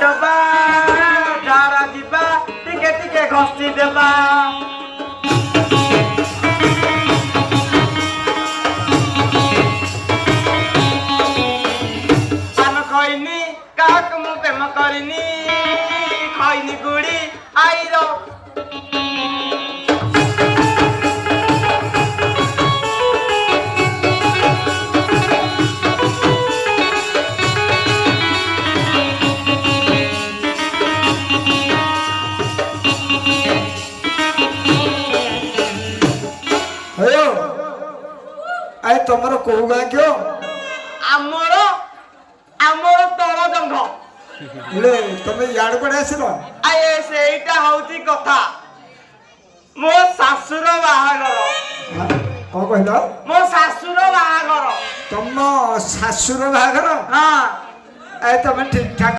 डबा डारा जीवा टिके टिके घसी देबा आन खइनी काक मु प्रेम करिनी खइनी गुड़ी आइरो आए तुमर को गाँ क्यों आमर आमर तर जंग ले तुम्हें याड पड़े आसिलो आए सेटा होची कथा मो सासुर बाहागर कौन कहलो मो सासुर बाहागर तुम सासुर बाहागर हां आए तुम ठीक ठाक